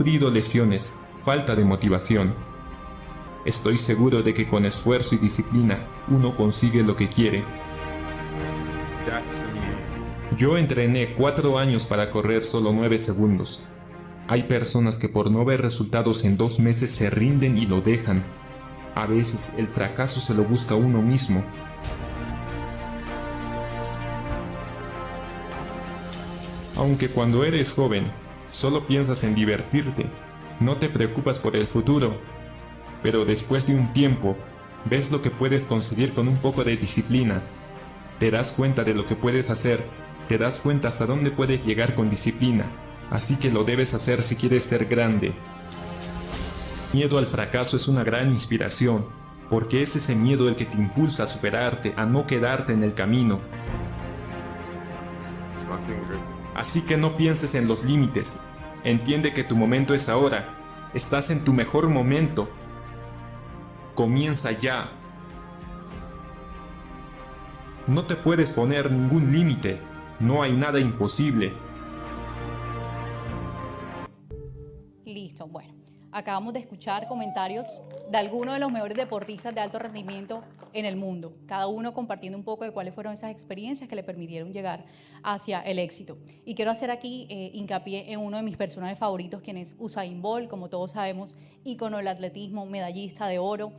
sufrido lesiones, falta de motivación. Estoy seguro de que con esfuerzo y disciplina uno consigue lo que quiere. Yo entrené 4 años para correr solo 9 segundos. Hay personas que por no ver resultados en 2 meses se rinden y lo dejan. A veces el fracaso se lo busca uno mismo. Aunque cuando eres joven, solo piensas en divertirte, no te preocupas por el futuro. Pero después de un tiempo, ves lo que puedes conseguir con un poco de disciplina. Te das cuenta de lo que puedes hacer, te das cuenta hasta dónde puedes llegar con disciplina. Así que lo debes hacer si quieres ser grande. Miedo al fracaso es una gran inspiración, porque es ese miedo el que te impulsa a superarte, a no quedarte en el camino. Así que no pienses en los límites. Entiende que tu momento es ahora. Estás en tu mejor momento. Comienza ya. No te puedes poner ningún límite. No hay nada imposible. Listo, bueno. Acabamos de escuchar comentarios de algunos de los mejores deportistas de alto rendimiento en el mundo, cada uno compartiendo un poco de cuáles fueron esas experiencias que le permitieron llegar hacia el éxito. Y quiero hacer aquí hincapié en uno de mis personajes favoritos, quien es Usain Bolt, como todos sabemos, ícono del atletismo, medallista de oro,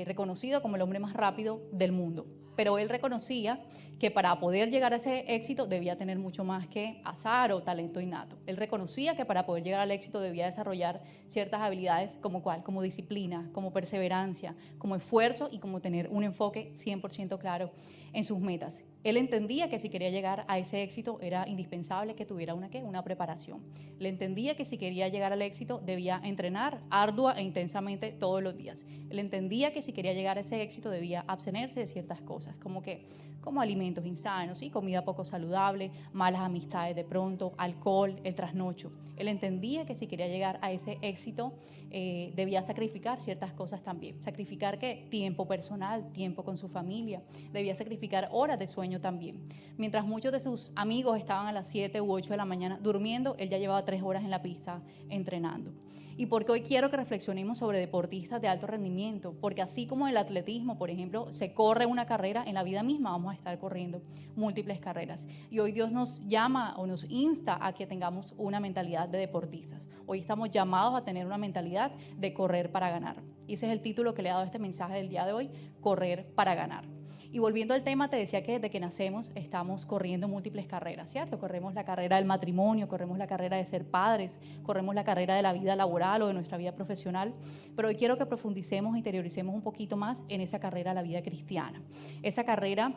reconocido como el hombre más rápido del mundo. Pero él reconocía que para poder llegar a ese éxito debía tener mucho más que azar o talento innato. Él reconocía que para poder llegar al éxito debía desarrollar ciertas habilidades como disciplina, como perseverancia, como esfuerzo y como tener un enfoque 100% claro en sus metas. Él entendía que si quería llegar a ese éxito era indispensable que tuviera una preparación. Él entendía que si quería llegar al éxito debía entrenar ardua e intensamente todos los días. Él entendía que si quería llegar a ese éxito debía abstenerse de ciertas cosas, como alimentos insanos, ¿sí? Comida poco saludable, malas amistades de pronto, alcohol, el trasnocho. Él entendía que si quería llegar a ese éxito debía sacrificar ciertas cosas también. Sacrificar tiempo personal, tiempo con su familia, debía sacrificar horas de sueño también. Mientras muchos de sus amigos estaban a las 7 u 8 de la mañana durmiendo, él ya llevaba 3 horas en la pista entrenando. Y porque hoy quiero que reflexionemos sobre deportistas de alto rendimiento, porque así como el atletismo, por ejemplo, se corre una carrera, en la vida misma vamos a estar corriendo múltiples carreras. Y hoy Dios nos llama o nos insta a que tengamos una mentalidad de deportistas. Hoy estamos llamados a tener una mentalidad de correr para ganar. Y ese es el título que le he dado a este mensaje del día de hoy, correr para ganar. Y volviendo al tema, te decía que desde que nacemos estamos corriendo múltiples carreras, ¿cierto? Corremos la carrera del matrimonio, corremos la carrera de ser padres, corremos la carrera de la vida laboral o de nuestra vida profesional, pero hoy quiero que profundicemos e interioricemos un poquito más en esa carrera de la vida cristiana. Esa carrera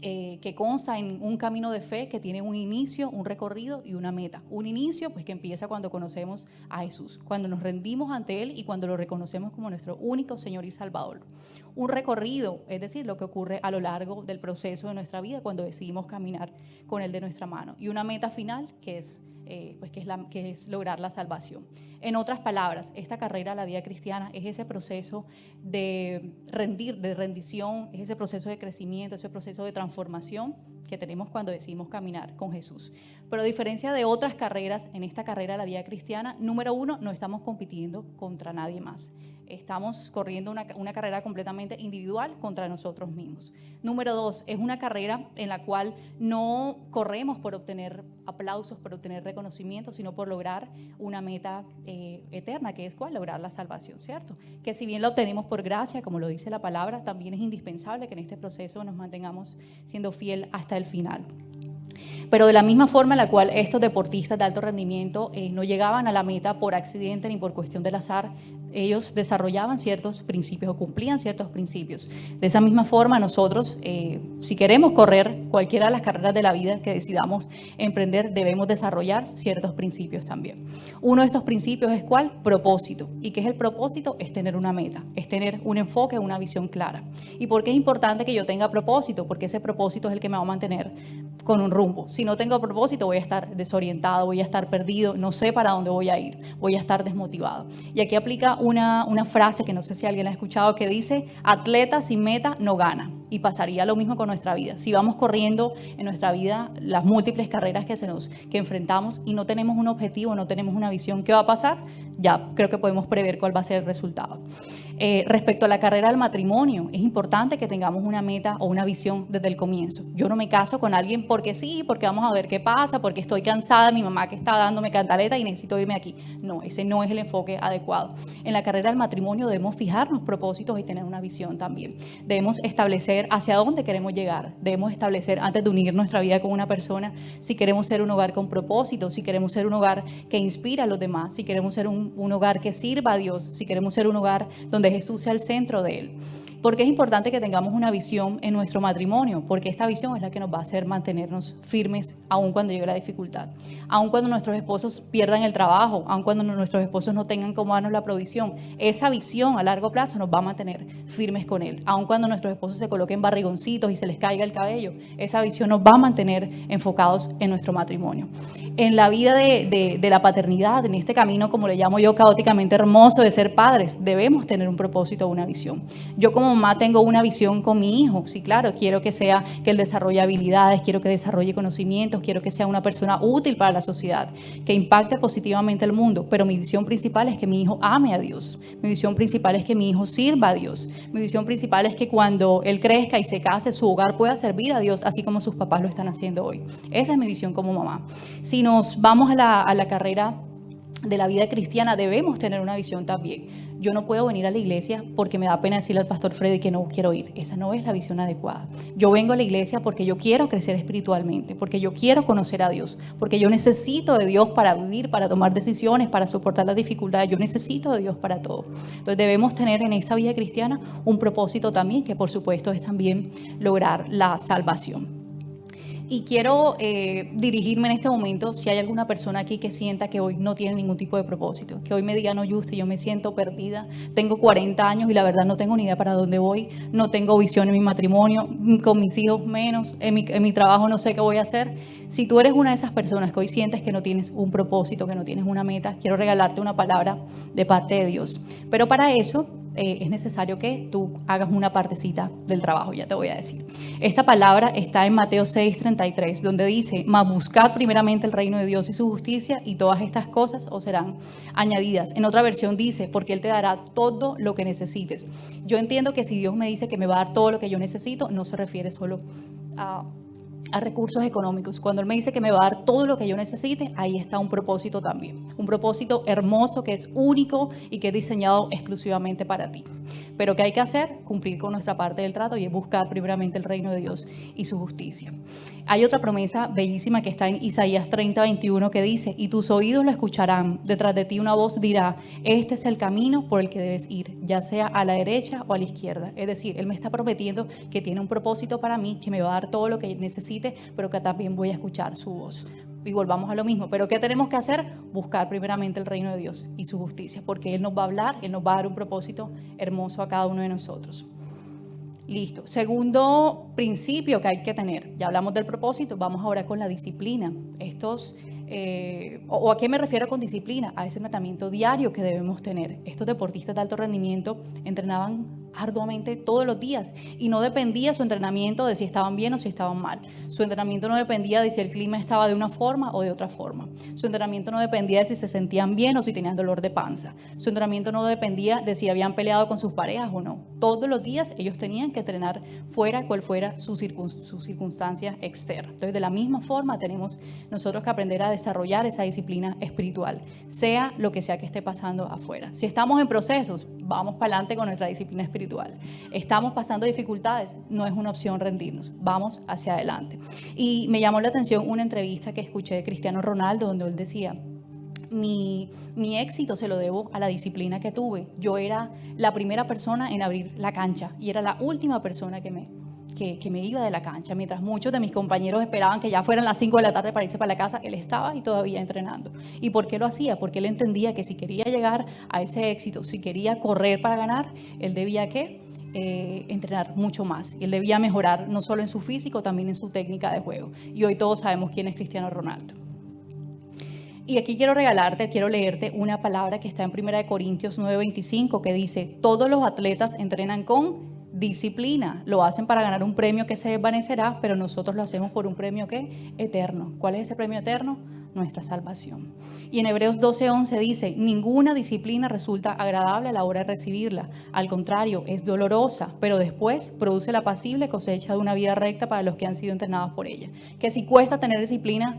que consta en un camino de fe que tiene un inicio, un recorrido y una meta. Un inicio, pues, que empieza cuando conocemos a Jesús, cuando nos rendimos ante Él y cuando lo reconocemos como nuestro único Señor y Salvador. Un recorrido, es decir, lo que ocurre a lo largo del proceso de nuestra vida cuando decidimos caminar con Él de nuestra mano. Y una meta final que es lograr la salvación. En otras palabras, esta carrera de la vida cristiana es ese proceso de rendición, es ese proceso de crecimiento, ese proceso de transformación que tenemos cuando decidimos caminar con Jesús. Pero a diferencia de otras carreras, en esta carrera de la vida cristiana, número 1, no estamos compitiendo contra nadie más. Estamos corriendo una carrera completamente individual contra nosotros mismos. Número 2, es una carrera en la cual no corremos por obtener aplausos, por obtener reconocimiento, sino por lograr una meta eterna, que es ¿cuál? Lograr la salvación, ¿cierto? Que si bien la obtenemos por gracia, como lo dice la palabra, también es indispensable que en este proceso nos mantengamos siendo fiel hasta el final. Pero de la misma forma en la cual estos deportistas de alto rendimiento no llegaban a la meta por accidente ni por cuestión del azar, ellos desarrollaban ciertos principios o cumplían ciertos principios. De esa misma forma nosotros, si queremos correr cualquiera de las carreras de la vida que decidamos emprender, debemos desarrollar ciertos principios también. Uno de estos principios es ¿cuál? Propósito. ¿Y qué es el propósito? Es tener una meta, es tener un enfoque, una visión clara. ¿Y por qué es importante que yo tenga propósito? Porque ese propósito es el que me va a mantener con un rumbo. Si no tengo propósito, voy a estar desorientado, voy a estar perdido, no sé para dónde voy a ir, voy a estar desmotivado. Y aquí aplica una frase que no sé si alguien la ha escuchado, que dice: atleta sin meta no gana. Y pasaría lo mismo con nuestra vida. Si vamos corriendo en nuestra vida las múltiples carreras que enfrentamos y no tenemos un objetivo, no tenemos una visión, ¿qué va a pasar? ya creo que podemos prever cuál va a ser el resultado. Respecto a la carrera del matrimonio, es importante que tengamos una meta o una visión desde el comienzo. Yo no me caso con alguien porque sí, porque vamos a ver qué pasa, porque estoy cansada, mi mamá que está dándome cantaleta y necesito irme aquí. No, ese no es el enfoque adecuado. En la carrera del matrimonio debemos fijarnos propósitos y tener una visión también. Debemos establecer hacia dónde queremos llegar. Debemos establecer, antes de unir nuestra vida con una persona, si queremos ser un hogar con propósito, si queremos ser un hogar que inspira a los demás, si queremos ser un hogar que sirva a Dios, si queremos ser un hogar donde Jesús sea el centro de él. Porque es importante que tengamos una visión en nuestro matrimonio, porque esta visión es la que nos va a hacer mantenernos firmes aun cuando llegue la dificultad, aun cuando nuestros esposos pierdan el trabajo, aun cuando nuestros esposos no tengan cómo darnos la provisión. Esa visión a largo plazo nos va a mantener firmes con él, aun cuando nuestros esposos se coloquen barrigoncitos y se les caiga el cabello. Esa visión nos va a mantener enfocados en nuestro matrimonio. En la vida de la paternidad, en este camino, como le llamo yo, caóticamente hermoso de ser padres, debemos tener un propósito o una visión. Yo como mamá tengo una visión con mi hijo, sí, claro, quiero que él desarrolle habilidades, quiero que desarrolle conocimientos, quiero que sea una persona útil para la sociedad, que impacte positivamente el mundo, pero mi visión principal es que mi hijo ame a Dios, mi visión principal es que mi hijo sirva a Dios, mi visión principal es que cuando él crezca y se case, su hogar pueda servir a Dios, así como sus papás lo están haciendo hoy. Esa es mi visión como mamá. Si nos vamos a la carrera de la vida cristiana, debemos tener una visión también. Yo no puedo venir a la iglesia porque me da pena decirle al pastor Freddy que no quiero ir. Esa no es la visión adecuada. Yo vengo a la iglesia porque yo quiero crecer espiritualmente, porque yo quiero conocer a Dios, porque yo necesito de Dios para vivir, para tomar decisiones, para soportar las dificultades. Yo necesito de Dios para todo. Entonces debemos tener en esta vida cristiana un propósito también, que por supuesto es también lograr la salvación. Y quiero dirigirme en este momento, si hay alguna persona aquí que sienta que hoy no tiene ningún tipo de propósito, que hoy me diga, no, Yuste, yo me siento perdida, tengo 40 años y la verdad no tengo ni idea para dónde voy, no tengo visión en mi matrimonio, con mis hijos menos, en mi trabajo no sé qué voy a hacer. Si tú eres una de esas personas que hoy sientes que no tienes un propósito, que no tienes una meta, quiero regalarte una palabra de parte de Dios. Pero para eso es necesario que tú hagas una partecita del trabajo, ya te voy a decir. Esta palabra está en Mateo 6:33, donde dice, mas buscad primeramente el reino de Dios y su justicia, y todas estas cosas os serán añadidas. En otra versión dice, porque Él te dará todo lo que necesites. Yo entiendo que si Dios me dice que me va a dar todo lo que yo necesito, no se refiere solo a recursos económicos. Cuando Él me dice que me va a dar todo lo que yo necesite, ahí está un propósito también. Un propósito hermoso que es único y que es diseñado exclusivamente para ti. Pero ¿qué hay que hacer? Cumplir con nuestra parte del trato y es buscar primeramente el reino de Dios y su justicia. Hay otra promesa bellísima que está en Isaías 30:21 que dice, y tus oídos lo escucharán, detrás de ti una voz dirá, este es el camino por el que debes ir, ya sea a la derecha o a la izquierda. Es decir, Él me está prometiendo que tiene un propósito para mí, que me va a dar todo lo que necesite, pero que también voy a escuchar su voz. Y volvamos a lo mismo, pero ¿qué tenemos que hacer? Buscar primeramente el reino de Dios y su justicia, porque Él nos va a hablar, Él nos va a dar un propósito hermoso a cada uno de nosotros. Listo. Segundo principio que hay que tener, ya hablamos del propósito, vamos ahora con la disciplina. ¿A qué me refiero con disciplina? A ese entrenamiento diario que debemos tener. Estos deportistas de alto rendimiento entrenaban arduamente todos los días y no dependía su entrenamiento de si estaban bien o si estaban mal. Su entrenamiento no dependía de si el clima estaba de una forma o de otra forma. Su entrenamiento no dependía de si se sentían bien o si tenían dolor de panza. Su entrenamiento no dependía de si habían peleado con sus parejas o no. Todos los días ellos tenían que entrenar fuera cual fuera su circunstancia externa. Entonces, de la misma forma tenemos nosotros que aprender a desarrollar esa disciplina espiritual, sea lo que sea que esté pasando afuera. Si estamos en procesos, vamos para adelante con nuestra disciplina espiritual. Estamos pasando dificultades, no es una opción rendirnos, vamos hacia adelante. Y me llamó la atención una entrevista que escuché de Cristiano Ronaldo, donde él decía, mi éxito se lo debo a la disciplina que tuve. Yo era la primera persona en abrir la cancha y era la última persona que me iba de la cancha. Mientras muchos de mis compañeros esperaban que ya fueran las 5 de la tarde para irse para la casa, él estaba y todavía entrenando. ¿Y por qué lo hacía? Porque él entendía que si quería llegar a ese éxito, si quería correr para ganar, él debía entrenar mucho más. Y él debía mejorar no solo en su físico, también en su técnica de juego. Y hoy todos sabemos quién es Cristiano Ronaldo. Y aquí quiero leerte una palabra que está en 1 Corintios 9:25 que dice, todos los atletas entrenan con disciplina, lo hacen para ganar un premio que se desvanecerá, pero nosotros lo hacemos por un premio que eterno. ¿Cuál es ese premio eterno? nuestra salvación. Y en Hebreos 12:11 dice, ninguna disciplina resulta agradable a la hora de recibirla. Al contrario, es dolorosa, pero después produce la apacible cosecha de una vida recta para los que han sido entrenados por ella. Que si cuesta tener disciplina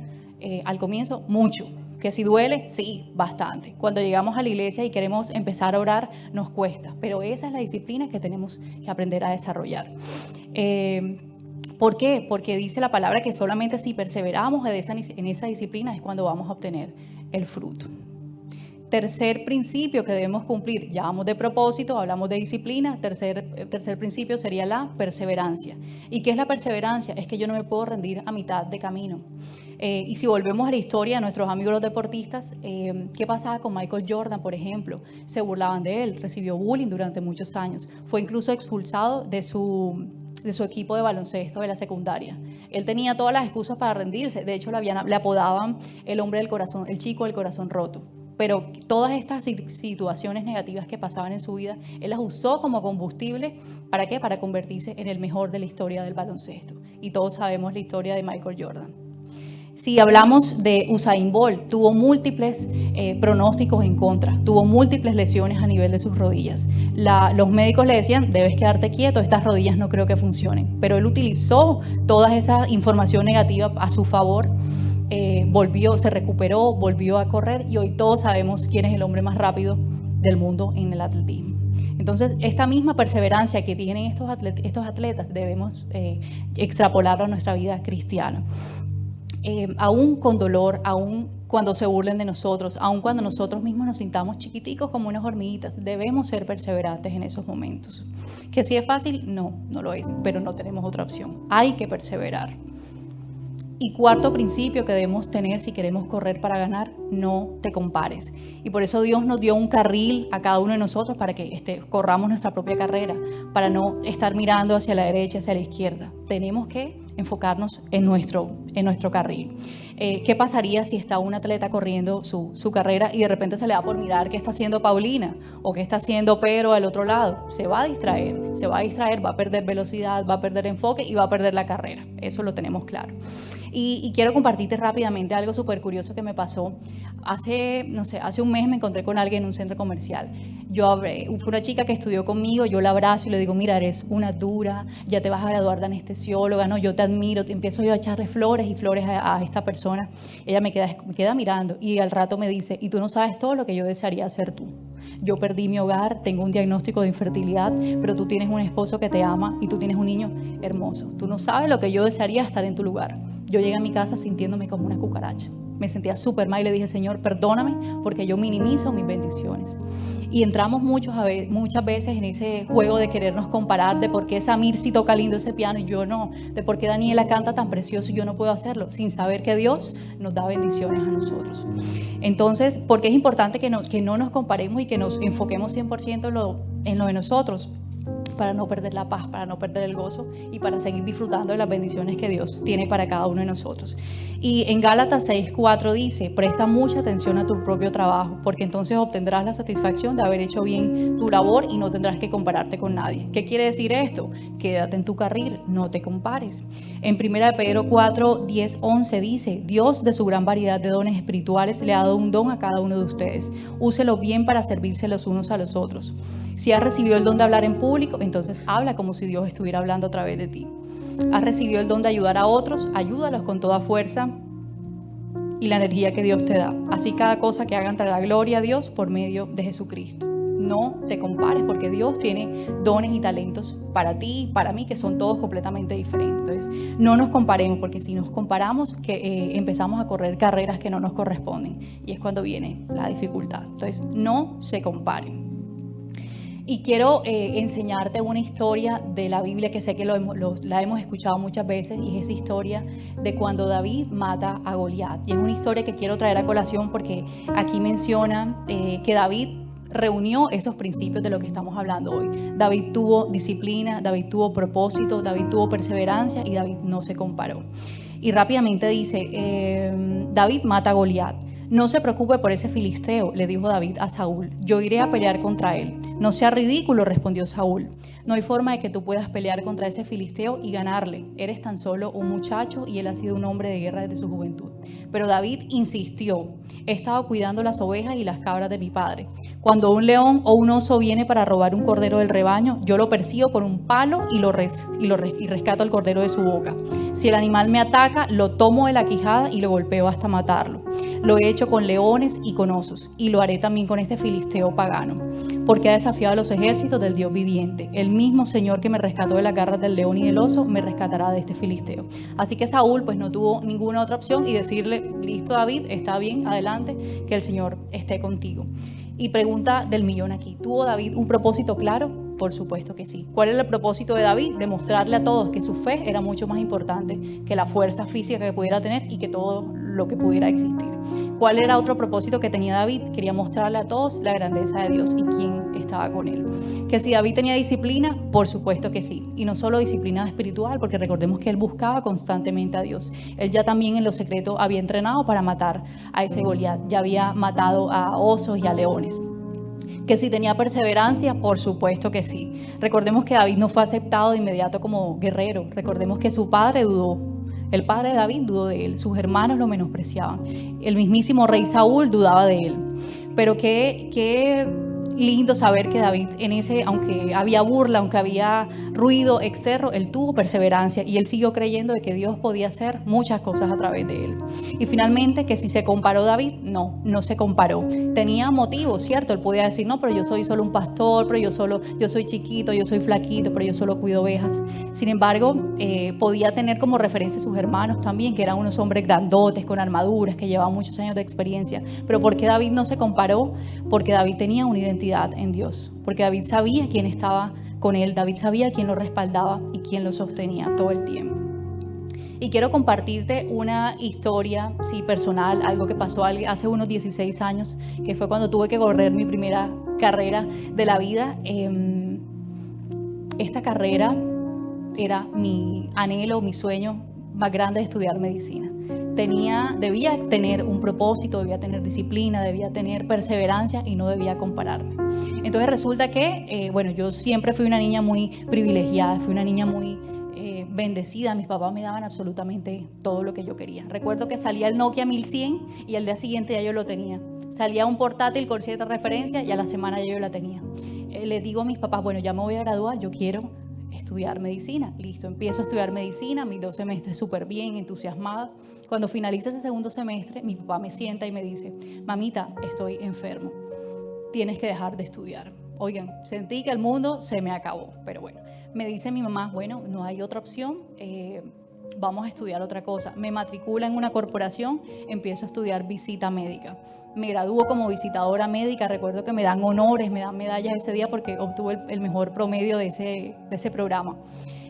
al comienzo, mucho. Que si duele, sí, bastante. Cuando llegamos a la iglesia y queremos empezar a orar, nos cuesta. Pero esa es la disciplina que tenemos que aprender a desarrollar. ¿Por qué? Porque dice la palabra que solamente si perseveramos en esa disciplina es cuando vamos a obtener el fruto. Tercer principio que debemos cumplir, ya hablamos de propósito, hablamos de disciplina, tercer principio sería la perseverancia. ¿Y qué es la perseverancia? Es que yo no me puedo rendir a mitad de camino. Y si volvemos a la historia de nuestros amigos los deportistas, ¿qué pasaba con Michael Jordan, por ejemplo? Se burlaban de él, recibió bullying durante muchos años, fue incluso expulsado de su equipo de baloncesto de la secundaria. Él tenía todas las excusas para rendirse, de hecho le apodaban el hombre del corazón, el chico del corazón roto. Pero todas estas situaciones negativas que pasaban en su vida, él las usó como combustible. ¿Para qué? Para convertirse en el mejor de la historia del baloncesto. Y todos sabemos la historia de Michael Jordan. Si hablamos de Usain Bolt, tuvo múltiples pronósticos en contra, tuvo múltiples lesiones a nivel de sus rodillas. Los médicos le decían, debes quedarte quieto, estas rodillas no creo que funcionen. Pero él utilizó toda esa información negativa a su favor. Se recuperó, volvió a correr y hoy todos sabemos quién es el hombre más rápido del mundo en el atletismo. Entonces, esta misma perseverancia que tienen estos atletas debemos extrapolarla a nuestra vida cristiana. Aún con dolor, aún cuando se burlen de nosotros, aún cuando nosotros mismos nos sintamos chiquiticos como unas hormiguitas, debemos ser perseverantes en esos momentos. ¿Que si es fácil? No lo es, pero no tenemos otra opción. Hay que perseverar. Y cuarto principio que debemos tener si queremos correr para ganar, no te compares. Y por eso Dios nos dio un carril a cada uno de nosotros para que corramos nuestra propia carrera, para no estar mirando hacia la derecha, hacia la izquierda. Tenemos que enfocarnos en nuestro carril. ¿Qué pasaría si está un atleta corriendo su carrera y de repente se le da por mirar qué está haciendo Paulina o qué está haciendo Pedro al otro lado? Se va a distraer, va a perder velocidad, va a perder enfoque y va a perder la carrera. Eso lo tenemos claro. Y quiero compartirte rápidamente algo súper curioso que me pasó. Hace un mes me encontré con alguien en un centro comercial. Fue una chica que estudió conmigo, yo la abrazo y le digo, mira, eres una dura, ya te vas a graduar de anestesióloga, ¿no? Yo te admiro, empiezo yo a echarle flores y flores a esta persona. Ella me queda mirando y al rato me dice, y tú no sabes todo lo que yo desearía hacer tú. Yo perdí mi hogar, tengo un diagnóstico de infertilidad, pero tú tienes un esposo que te ama y tú tienes un niño hermoso. Tú no sabes lo que yo desearía estar en tu lugar. Yo llegué a mi casa sintiéndome como una cucaracha. Me sentía súper mal y le dije, Señor, perdóname porque yo minimizo mis bendiciones. Y entramos muchas veces en ese juego de querernos comparar, de por qué Samir sí toca lindo ese piano y yo no, de por qué Daniela canta tan precioso y yo no puedo hacerlo, sin saber que Dios nos da bendiciones a nosotros. Entonces, ¿por qué es importante que no nos comparemos y que nos enfoquemos 100% en lo de nosotros? Para no perder la paz, para no perder el gozo y para seguir disfrutando de las bendiciones que Dios tiene para cada uno de nosotros. Y en Gálatas 6:4 dice, presta mucha atención a tu propio trabajo, porque entonces obtendrás la satisfacción de haber hecho bien tu labor y no tendrás que compararte con nadie. ¿Qué quiere decir esto? Quédate en tu carril, no te compares. En 1 Pedro 4:10-11 dice, Dios de su gran variedad de dones espirituales le ha dado un don a cada uno de ustedes. Úselo bien para servirse los unos a los otros. Si has recibido el don de hablar en público, entonces habla como si Dios estuviera hablando a través de ti. Has recibido el don de ayudar a otros, ayúdalos con toda fuerza y la energía que Dios te da. Así cada cosa que hagan traerá gloria a Dios por medio de Jesucristo. No te compares porque Dios tiene dones y talentos para ti y para mí que son todos completamente diferentes. Entonces, no nos comparemos porque si nos comparamos empezamos a correr carreras que no nos corresponden y es cuando viene la dificultad. Entonces, no se comparen. Y quiero enseñarte una historia de la Biblia que sé que la hemos escuchado muchas veces y es esa historia de cuando David mata a Goliat. Y es una historia que quiero traer a colación porque aquí menciona que David reunió esos principios de lo que estamos hablando hoy. David tuvo disciplina, David tuvo propósito, David tuvo perseverancia y David no se comparó. Y rápidamente dice, David mata a Goliat. No se preocupe por ese filisteo, le dijo David a Saúl, yo iré a pelear contra él. No sea ridículo, respondió Saúl. No hay forma de que tú puedas pelear contra ese filisteo y ganarle. Eres tan solo un muchacho y él ha sido un hombre de guerra desde su juventud. Pero David insistió, he estado cuidando las ovejas y las cabras de mi padre. Cuando un león o un oso viene para robar un cordero del rebaño, yo lo persigo con un palo y rescato al cordero de su boca. Si el animal me ataca, lo tomo de la quijada y lo golpeo hasta matarlo. Lo he hecho con leones y con osos, y lo haré también con este filisteo pagano, porque ha desafiado a los ejércitos del Dios viviente. El mismo Señor que me rescató de las garras del león y del oso, me rescatará de este filisteo. Así que Saúl pues no tuvo ninguna otra opción y decirle, listo David, está bien, adelante, que el Señor esté contigo. Y pregunta del millón aquí, ¿tuvo David un propósito claro? Por supuesto que sí. ¿Cuál era el propósito de David? Demostrarle a todos que su fe era mucho más importante que la fuerza física que pudiera tener y que todo lo que pudiera existir. ¿Cuál era otro propósito que tenía David? Quería mostrarle a todos la grandeza de Dios y quién estaba con él. ¿Que si David tenía disciplina? Por supuesto que sí. Y no solo disciplina espiritual, porque recordemos que él buscaba constantemente a Dios. Él ya también en lo secreto había entrenado para matar a ese Goliat. Ya había matado a osos y a leones. Que si tenía perseverancia, por supuesto que sí. Recordemos que David no fue aceptado de inmediato como guerrero. Recordemos que su padre dudó. El padre de David dudó de él. Sus hermanos lo menospreciaban. El mismísimo rey Saúl dudaba de él. Pero qué lindo saber que David en ese, aunque había burla, aunque había ruido externo, él tuvo perseverancia y él siguió creyendo de que Dios podía hacer muchas cosas a través de él. Y finalmente, que si se comparó David, no se comparó. Tenía motivos, ¿cierto? Él podía decir, no, pero yo soy solo un pastor, pero yo soy chiquito, yo soy flaquito, pero yo solo cuido ovejas. Sin embargo, podía tener como referencia a sus hermanos también, que eran unos hombres grandotes, con armaduras, que llevaban muchos años de experiencia. Pero ¿por qué David no se comparó? Porque David tenía una identidad en Dios, porque David sabía quién estaba con él, David sabía quién lo respaldaba y quién lo sostenía todo el tiempo. Y quiero compartirte una historia, sí, personal, algo que pasó hace unos 16 años, que fue cuando tuve que correr mi primera carrera de la vida. Esta carrera era mi anhelo, mi sueño más grande de estudiar medicina. Debía tener un propósito, debía tener disciplina, debía tener perseverancia y no debía compararme. Entonces resulta que, yo siempre fui una niña muy privilegiada, fui una niña muy bendecida. Mis papás me daban absolutamente todo lo que yo quería. Recuerdo que salía el Nokia 1100 y al día siguiente ya yo lo tenía. Salía un portátil con cierta referencia y a la semana ya yo la tenía. Le digo a mis papás, ya me voy a graduar, yo quiero estudiar medicina. Listo, empiezo a estudiar medicina, mis 2 semestres súper bien, entusiasmada. Cuando finaliza ese segundo semestre, mi papá me sienta y me dice, mamita, estoy enfermo, tienes que dejar de estudiar. Oigan, sentí que el mundo se me acabó, pero bueno, me dice mi mamá, no hay otra opción, vamos a estudiar otra cosa. Me matricula en una corporación, empiezo a estudiar visita médica. Me gradúo como visitadora médica, recuerdo que me dan honores, me dan medallas ese día porque obtuve el mejor promedio de ese programa.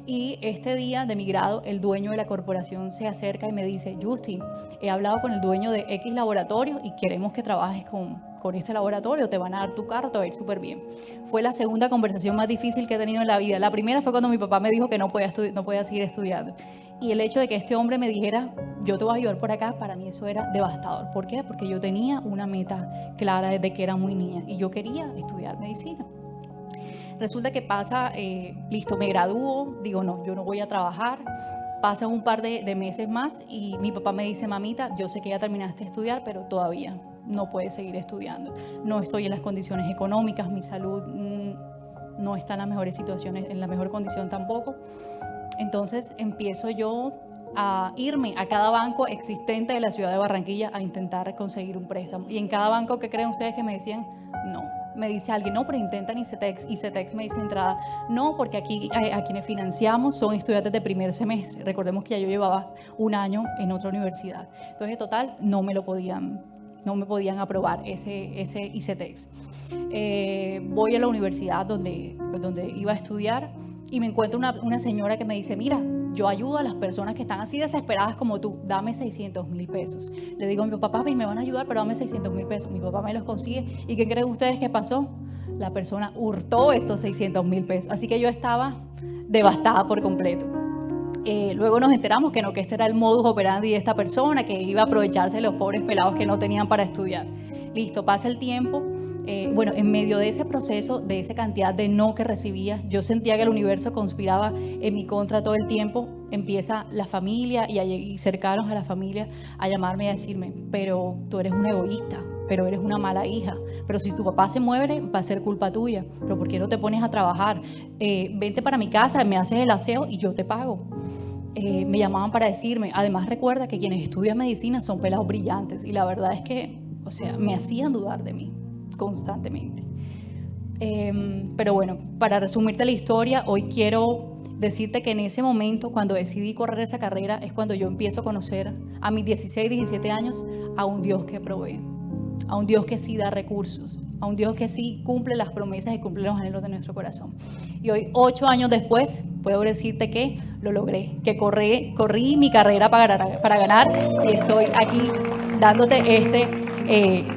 Y este día de mi grado, el dueño de la corporación se acerca y me dice, Justin, he hablado con el dueño de X laboratorio y queremos que trabajes con este laboratorio, te van a dar tu carta, te va a ir súper bien. Fue la segunda conversación más difícil que he tenido en la vida. La primera fue cuando mi papá me dijo que no podía seguir estudiando. Y el hecho de que este hombre me dijera, yo te voy a ayudar por acá, para mí eso era devastador. ¿Por qué? Porque yo tenía una meta clara desde que era muy niña y yo quería estudiar medicina. Resulta que pasa, listo, me gradúo, digo, no, yo no voy a trabajar. Pasan un par de meses más y mi papá me dice, mamita, yo sé que ya terminaste de estudiar, pero todavía no puedes seguir estudiando. No estoy en las condiciones económicas, mi salud no está en las mejores situaciones, en la mejor condición tampoco. Entonces empiezo yo a irme a cada banco existente de la ciudad de Barranquilla a intentar conseguir un préstamo. Y en cada banco, ¿qué creen ustedes que me decían? No. Me dice alguien, no, pero intentan ICETEX. ICETEX me dice entrada, no, porque aquí a quienes financiamos son estudiantes de primer semestre. Recordemos que ya yo llevaba un año en otra universidad. Entonces, total, no me podían aprobar ese ICETEX. Voy a la universidad donde iba a estudiar y me encuentro una señora que me dice, mira, yo ayudo a las personas que están así desesperadas como tú, dame 600,000 pesos. Le digo a mi papá, me van a ayudar, pero dame 600,000 pesos. Mi papá me los consigue. ¿Y qué creen ustedes que pasó? La persona hurtó estos 600,000 pesos. Así que yo estaba devastada por completo. Luego nos enteramos que no, que este era el modus operandi de esta persona, que iba a aprovecharse de los pobres pelados que no tenían para estudiar. Listo, pasa el tiempo. Bueno, en medio de ese proceso, de esa cantidad de no que recibía, yo sentía que el universo conspiraba en mi contra todo el tiempo. Empieza la familia y cercanos a la familia a llamarme y a decirme, pero tú eres un egoísta, pero eres una mala hija, pero si tu papá se muere va a ser culpa tuya, pero ¿por qué no te pones a trabajar? Vente para mi casa, me haces el aseo y yo te pago. Me llamaban para decirme, además recuerda que quienes estudian medicina son pelados brillantes, y la verdad es que, o sea, me hacían dudar de mí constantemente. Pero bueno, para resumirte la historia, hoy quiero decirte que en ese momento, cuando decidí correr esa carrera, es cuando yo empiezo a conocer a mis 16, 17 años a un Dios que provee, a un Dios que sí da recursos, a un Dios que sí cumple las promesas y cumple los anhelos de nuestro corazón. Y hoy, 8 años después, puedo decirte que lo logré, que corrí mi carrera para ganar, y estoy aquí dándote este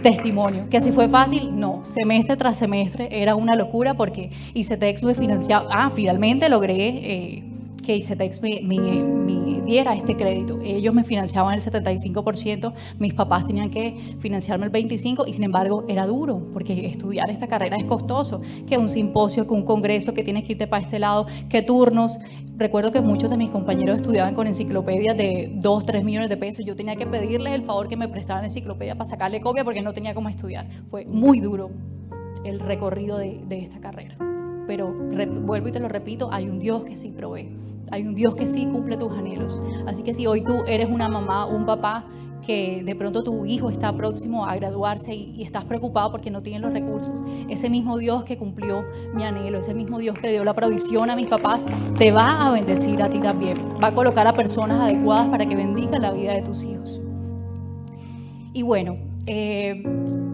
testimonio. ¿Que si fue fácil? No, semestre tras semestre era una locura, porque ICETEX me financiaba. Finalmente logré que ICETEX me diera este crédito. Ellos me financiaban el 75%, mis papás tenían que financiarme el 25%, y sin embargo era duro, porque estudiar esta carrera es costoso, que un simposio, que un congreso, que tienes que irte para este lado, que turnos. Recuerdo que muchos de mis compañeros estudiaban con enciclopedias de 2, 3 millones de pesos. Yo tenía que pedirles el favor que me prestaran la enciclopedia para sacarle copia, porque no tenía cómo estudiar. Fue muy duro el recorrido de esta carrera. Pero vuelvo y te lo repito, hay un Dios que sí provee. Hay un Dios que sí cumple tus anhelos. Así que si hoy tú eres una mamá o un papá que de pronto tu hijo está próximo a graduarse y estás preocupado porque no tienen los recursos, ese mismo Dios que cumplió mi anhelo, ese mismo Dios que dio la provisión a mis papás, te va a bendecir a ti también. Va a colocar a personas adecuadas para que bendigan la vida de tus hijos. Y bueno,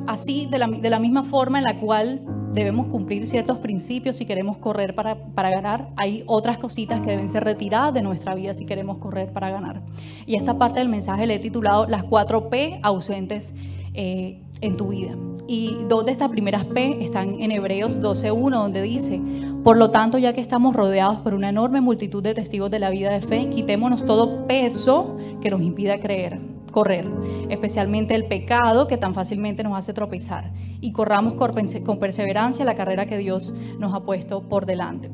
así de la misma forma en la cual debemos cumplir ciertos principios si queremos correr para ganar, hay otras cositas que deben ser retiradas de nuestra vida si queremos correr para ganar. Y esta parte del mensaje le he titulado las 4 P ausentes en tu vida. Y 2 de estas primeras P están en Hebreos 12:1, donde dice: por lo tanto, ya que estamos rodeados por una enorme multitud de testigos de la vida de fe, quitémonos todo peso que nos impida correr, especialmente el pecado que tan fácilmente nos hace tropezar, y corramos con perseverancia la carrera que Dios nos ha puesto por delante.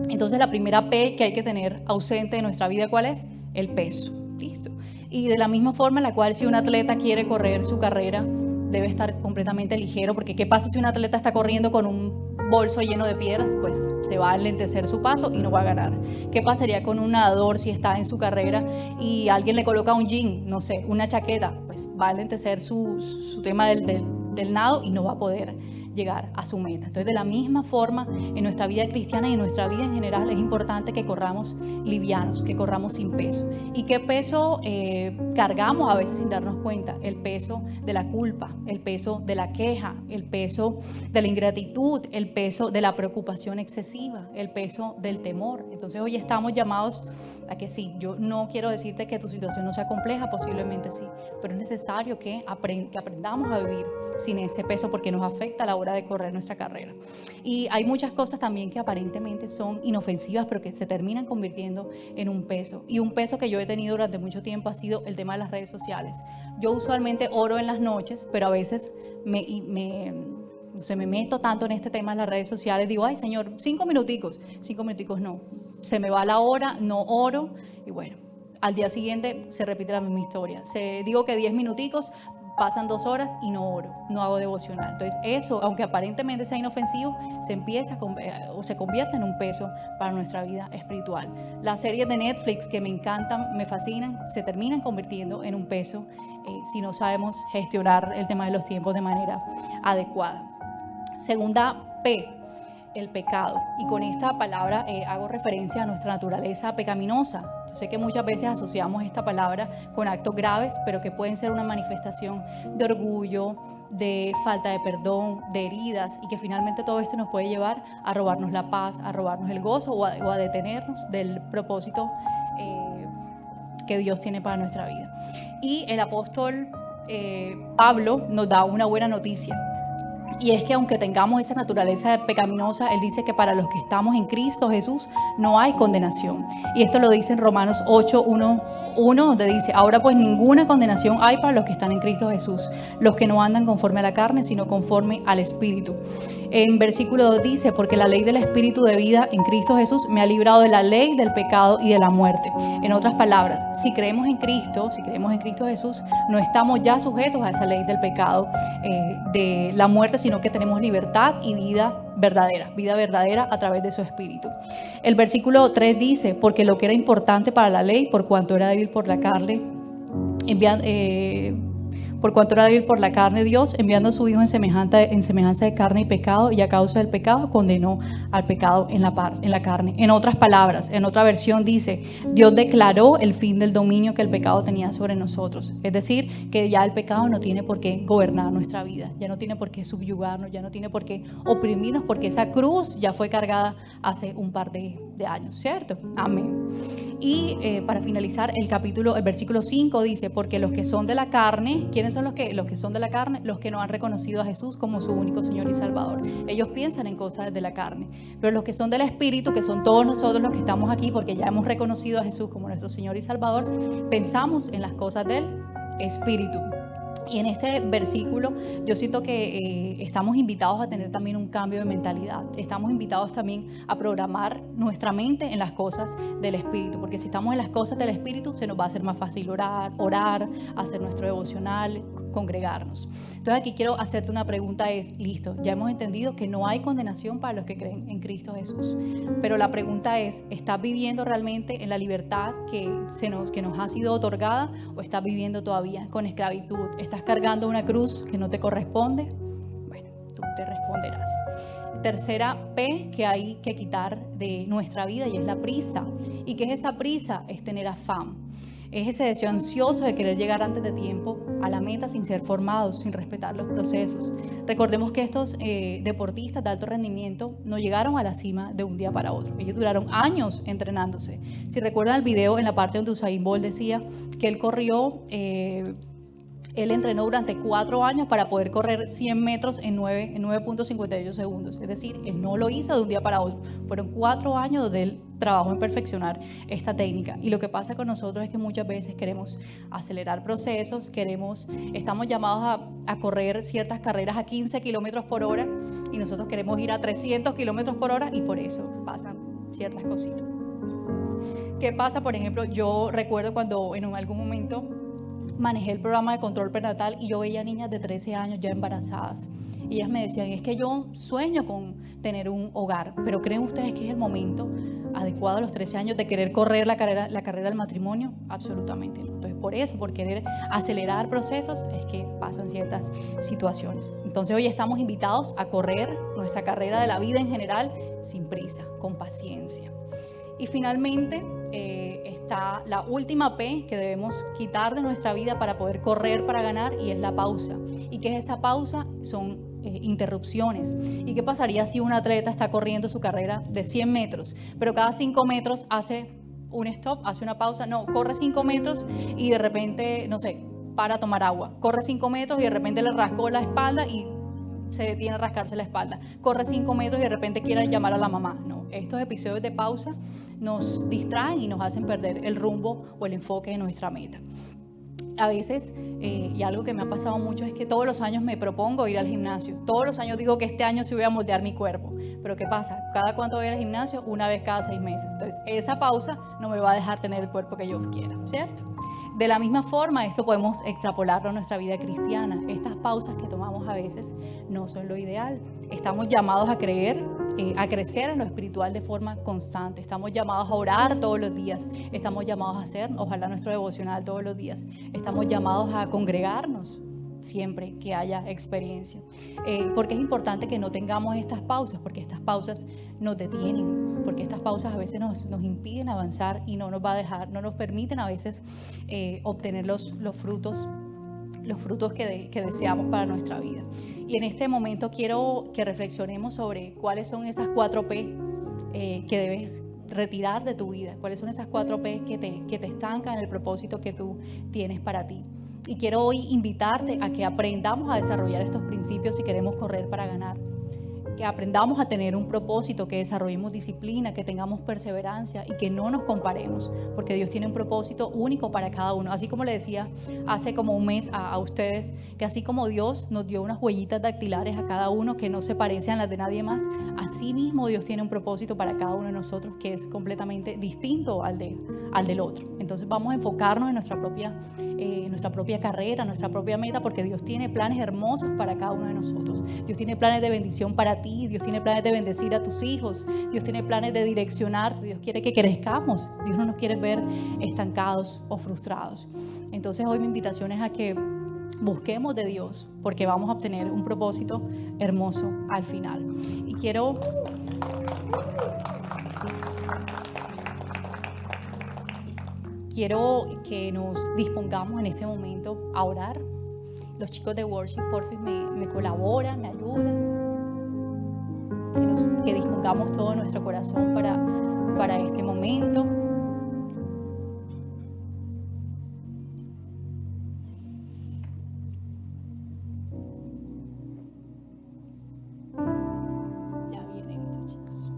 Entonces, la primera P que hay que tener ausente de nuestra vida, ¿cuál es? El peso. Listo. Y de la misma forma en la cual, si un atleta quiere correr su carrera, debe estar completamente ligero, porque ¿qué pasa si un atleta está corriendo con un bolso lleno de piedras? Pues se va a enlentecer su paso y no va a ganar. ¿Qué pasaría con un nadador si está en su carrera y alguien le coloca un jean, no sé, una chaqueta? Pues va a enlentecer su tema del nado y no va a poder llegar a su meta. Entonces, de la misma forma, en nuestra vida cristiana y en nuestra vida en general, es importante que corramos livianos, que corramos sin peso. ¿Y qué peso cargamos a veces sin darnos cuenta? El peso de la culpa, el peso de la queja, el peso de la ingratitud, el peso de la preocupación excesiva, el peso del temor. Entonces, hoy estamos llamados a que sí, yo no quiero decirte que tu situación no sea compleja, posiblemente sí, pero es necesario que aprendamos a vivir sin ese peso, porque nos afecta a la hora de correr nuestra carrera. Y hay muchas cosas también que aparentemente son inofensivas, pero que se terminan convirtiendo en un peso. Y un peso que yo he tenido durante mucho tiempo ha sido el tema de las redes sociales. Yo usualmente oro en las noches, pero a veces me meto tanto en este tema de las redes sociales, digo, ay Señor, 5 minuticos no, se me va la hora, no oro, y bueno, al día siguiente se repite la misma historia. Digo que 10 minuticos, pasan 2 horas y no oro, no hago devocional. Entonces eso, aunque aparentemente sea inofensivo, se convierte en un peso para nuestra vida espiritual. Las series de Netflix que me encantan, me fascinan, se terminan convirtiendo en un peso si no sabemos gestionar el tema de los tiempos de manera adecuada. Segunda P, el pecado. Y con esta palabra hago referencia a nuestra naturaleza pecaminosa. Yo sé que muchas veces asociamos esta palabra con actos graves, pero que pueden ser una manifestación de orgullo, de falta de perdón, de heridas, y que finalmente todo esto nos puede llevar a robarnos la paz, a robarnos el gozo o a detenernos del propósito que Dios tiene para nuestra vida. Y el apóstol Pablo nos da una buena noticia. Y es que aunque tengamos esa naturaleza pecaminosa, Él dice que para los que estamos en Cristo Jesús no hay condenación. Y esto lo dice en Romanos 8:1, donde dice: ahora pues ninguna condenación hay para los que están en Cristo Jesús, los que no andan conforme a la carne, sino conforme al Espíritu. En versículo 2 dice: porque la ley del Espíritu de vida en Cristo Jesús me ha librado de la ley, del pecado y de la muerte. En otras palabras, si creemos en Cristo Jesús, no estamos ya sujetos a esa ley del pecado, de la muerte, sino que tenemos libertad y vida verdadera a través de su Espíritu. El versículo 3 dice: porque lo que era importante para la ley, por cuanto era débil por la carne, Dios, enviando a su Hijo en semejanza de carne y pecado, y a causa del pecado condenó al pecado en la carne. En otras palabras, en otra versión dice: Dios declaró el fin del dominio que el pecado tenía sobre nosotros. Es decir, que ya el pecado no tiene por qué gobernar nuestra vida, ya no tiene por qué subyugarnos, ya no tiene por qué oprimirnos, porque esa cruz ya fue cargada hace un par de años, ¿cierto? Amén. Y para finalizar el versículo 5 dice: porque los que son de la carne, ¿quiénes son los que son de la carne? Los que no han reconocido a Jesús como su único Señor y Salvador. Ellos piensan en cosas de la carne. Pero los que son del Espíritu, que son todos nosotros los que estamos aquí, porque ya hemos reconocido a Jesús como nuestro Señor y Salvador, pensamos en las cosas del Espíritu. Y en este versículo yo siento que estamos invitados a tener también un cambio de mentalidad. Estamos invitados también a programar nuestra mente en las cosas del Espíritu, porque si estamos en las cosas del Espíritu se nos va a hacer más fácil orar, hacer nuestro devocional, congregarnos. Entonces aquí quiero hacerte una pregunta, listo, ya hemos entendido que no hay condenación para los que creen en Cristo Jesús, pero la pregunta es: ¿estás viviendo realmente en la libertad que nos ha sido otorgada, o estás viviendo todavía con esclavitud? ¿Estás cargando una cruz que no te corresponde? Bueno, tú te responderás. Tercera P que hay que quitar de nuestra vida, y es la prisa. ¿Y qué es esa prisa? Es tener afán. Es ese deseo ansioso de querer llegar antes de tiempo a la meta sin ser formados, sin respetar los procesos. Recordemos que estos deportistas de alto rendimiento no llegaron a la cima de un día para otro. Ellos duraron años entrenándose. Si recuerdan el video, en la parte donde Usain Bolt decía que él corrió... Él entrenó durante 4 años para poder correr 100 metros en 9.58 segundos. Es decir, él no lo hizo de un día para otro. Fueron 4 años donde él trabajó en perfeccionar esta técnica. Y lo que pasa con nosotros es que muchas veces queremos acelerar procesos, estamos llamados a correr ciertas carreras a 15 kilómetros por hora, y nosotros queremos ir a 300 kilómetros por hora, y por eso pasan ciertas cositas. ¿Qué pasa? Por ejemplo, yo recuerdo cuando en algún momento manejé el programa de control prenatal y yo veía niñas de 13 años ya embarazadas. Y ellas me decían: es que yo sueño con tener un hogar, pero ¿creen ustedes que es el momento adecuado a los 13 años de querer correr la carrera del matrimonio? Absolutamente no. Entonces, por eso, por querer acelerar procesos, es que pasan ciertas situaciones. Entonces, hoy estamos invitados a correr nuestra carrera de la vida en general sin prisa, con paciencia. Y finalmente está la última P que debemos quitar de nuestra vida para poder correr para ganar, y es la pausa. ¿Y qué es esa pausa? Son interrupciones. ¿Y qué pasaría si un atleta está corriendo su carrera de 100 metros, pero cada 5 metros hace un stop, hace una pausa? No, corre 5 metros y de repente, no sé, para tomar agua. Corre 5 metros y de repente le rascó la espalda y se detiene a rascarse la espalda. Corre 5 metros y de repente quiere llamar a la mamá. No, estos episodios de pausa nos distraen y nos hacen perder el rumbo o el enfoque de nuestra meta. A veces, y algo que me ha pasado mucho, es que todos los años me propongo ir al gimnasio. Todos los años digo que este año sí voy a moldear mi cuerpo. Pero ¿qué pasa? ¿Cada cuánto voy al gimnasio? Una vez cada 6 meses. Entonces, esa pausa no me va a dejar tener el cuerpo que yo quiera, ¿cierto? De la misma forma, esto podemos extrapolarlo a nuestra vida cristiana. Estas pausas que tomamos a veces no son lo ideal. Estamos llamados a crecer en lo espiritual de forma constante. Estamos llamados a orar todos los días. Estamos llamados a hacer, ojalá, nuestro devocional todos los días. Estamos llamados a congregarnos siempre que haya experiencia. Porque es importante que no tengamos estas pausas, porque estas pausas nos detienen, porque estas pausas a veces nos impiden avanzar y no nos permiten a veces obtener los frutos que deseamos para nuestra vida. Y en este momento quiero que reflexionemos sobre cuáles son esas 4 P que debes retirar de tu vida, cuáles son esas 4 P que te estancan en el propósito que tú tienes para ti. Y quiero hoy invitarte a que aprendamos a desarrollar estos principios si queremos correr para ganar. Que aprendamos a tener un propósito, que desarrollemos disciplina, que tengamos perseverancia y que no nos comparemos, porque Dios tiene un propósito único para cada uno. Así como le decía hace como un mes a ustedes, que así como Dios nos dio unas huellitas dactilares a cada uno que no se parecen a las de nadie más, así mismo Dios tiene un propósito para cada uno de nosotros que es completamente distinto al del otro. Entonces vamos a enfocarnos en nuestra propia carrera, nuestra propia meta, porque Dios tiene planes hermosos para cada uno de nosotros. Dios tiene planes de bendición para ti, Dios tiene planes de bendecir a tus hijos, Dios tiene planes de direccionar, Dios quiere que crezcamos, Dios no nos quiere ver estancados o frustrados. Entonces hoy mi invitación es a que busquemos de Dios, porque vamos a obtener un propósito hermoso al final. Y quiero que nos dispongamos en este momento a orar. Los chicos de worship, porfis, me colaboran, me ayudan. Que dispongamos todo nuestro corazón para este momento. Ya vienen estos chicos.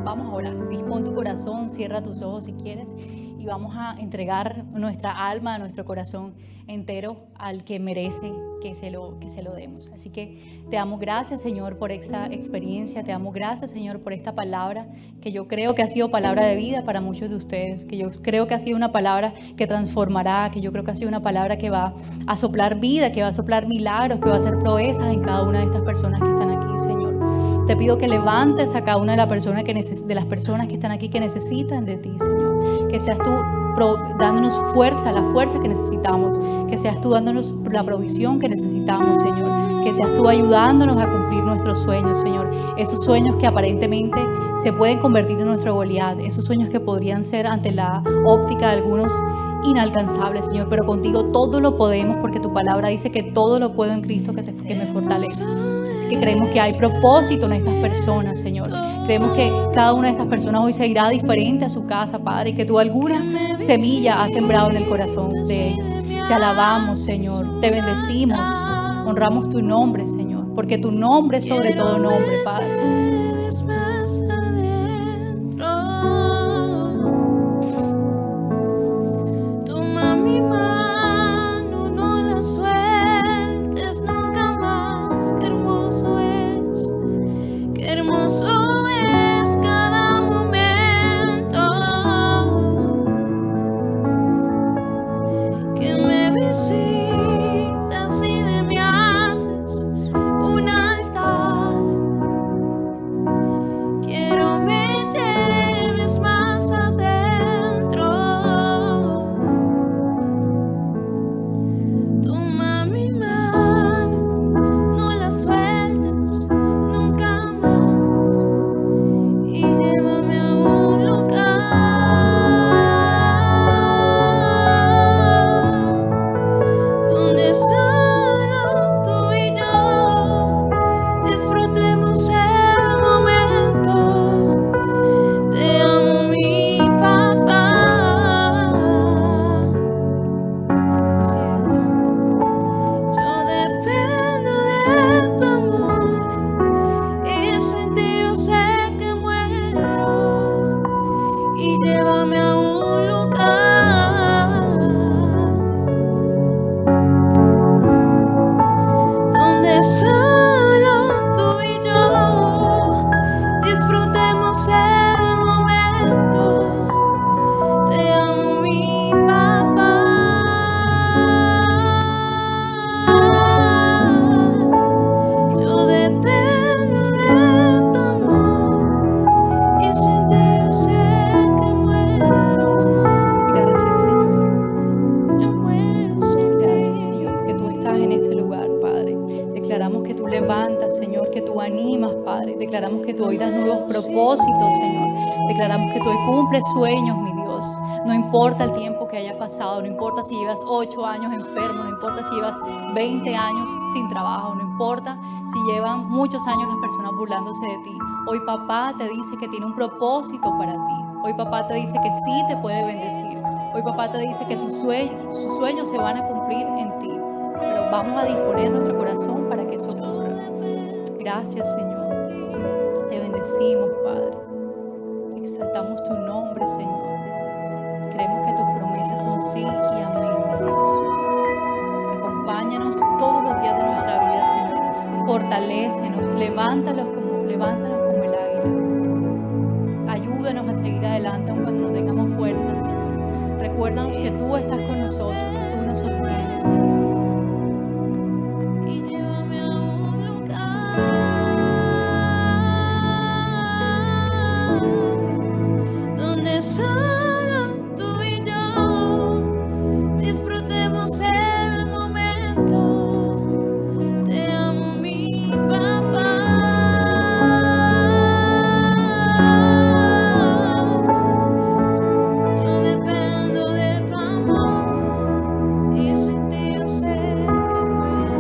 Vamos a orar. Dispón tu corazón, cierra tus ojos si quieres y vamos a entregar nuestra alma, nuestro corazón entero al que merece que se lo demos. Así que te damos gracias, Señor, por esta experiencia. Te damos gracias, Señor, por esta palabra que yo creo que ha sido palabra de vida para muchos de ustedes, que yo creo que ha sido una palabra que transformará, que yo creo que ha sido una palabra que va a soplar vida, que va a soplar milagros, que va a hacer proezas en cada una de estas personas que están aquí, Señor. Te pido que levantes a cada una de las personas que están aquí que necesitan de ti, Señor. Que seas tú dándonos fuerza, la fuerza que necesitamos. Que seas tú dándonos la provisión que necesitamos, Señor. Que seas tú ayudándonos a cumplir nuestros sueños, Señor. Esos sueños que aparentemente se pueden convertir en nuestro Goliat. Esos sueños que podrían ser ante la óptica de algunos inalcanzables, Señor. Pero contigo todo lo podemos porque tu palabra dice que todo lo puedo en Cristo que me fortalece. Así que creemos que hay propósito en estas personas, Señor. Creemos que cada una de estas personas hoy se irá diferente a su casa, Padre, y que tú alguna semilla has sembrado en el corazón de ellos. Te alabamos, Señor. Te bendecimos. Honramos tu nombre, Señor, porque tu nombre es sobre todo nombre, Padre. Quiero Declaramos que tú hoy das nuevos propósitos, Señor. Declaramos que tú hoy cumples sueños, mi Dios. No importa el tiempo que haya pasado, no importa si llevas 8 años enfermo, no importa si llevas 20 años sin trabajo, no importa si llevan muchos años las personas burlándose de ti. Hoy papá te dice que tiene un propósito para ti. Hoy papá te dice que sí te puede bendecir. Hoy papá te dice que sus sueños se van a cumplir en ti. Pero vamos a disponer nuestro corazón para que eso ocurra. Gracias, Señor. Te bendecimos, Padre. Exaltamos tu nombre, Señor. Creemos que tus promesas son sí y amén, mi Dios. Acompáñanos todos los días de nuestra vida, Señor. Fortalécenos, levántanos como el águila. Ayúdanos a seguir adelante aun cuando no tengamos fuerza, Señor. Recuérdanos que tú estás con nosotros, que tú nos sostienes, Señor. Y llévame a un lugar donde solo tú y yo disfrutemos el momento. Te amo, mi papá. Yo dependo de tu amor y sin ti yo sé que muero.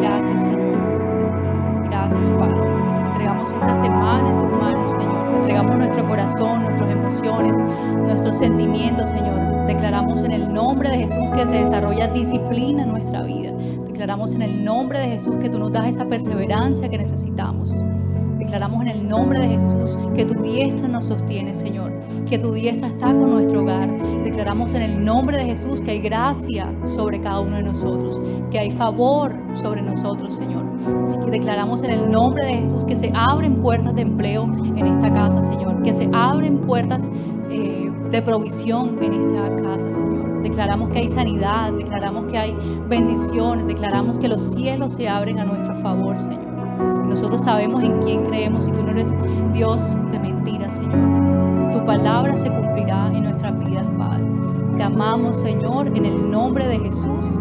Gracias, Señor. Gracias, Padre. Entregamos esta semana en tus manos, Señor. Entregamos nuestro corazón, nuestras emociones, nuestros sentimientos, Señor. Declaramos en el nombre de Jesús que se desarrolla disciplina en nuestra vida. Declaramos en el nombre de Jesús que tú nos das esa perseverancia que necesitamos. Declaramos en el nombre de Jesús que tu diestra nos sostiene, Señor, que tu diestra está con nuestro hogar. Declaramos en el nombre de Jesús que hay gracia sobre cada uno de nosotros, que hay favor sobre nosotros, Señor. Así que declaramos en el nombre de Jesús que se abren puertas de empleo en esta casa, Señor, que se abren puertas de provisión en esta casa, Señor. Declaramos que hay sanidad, declaramos que hay bendiciones, declaramos que los cielos se abren a nuestro favor, Señor. Nosotros sabemos en quién creemos y tú no eres Dios de mentiras, Señor. Tu palabra se cumplirá en nuestras vidas, Padre. Te amamos, Señor, en el nombre de Jesús.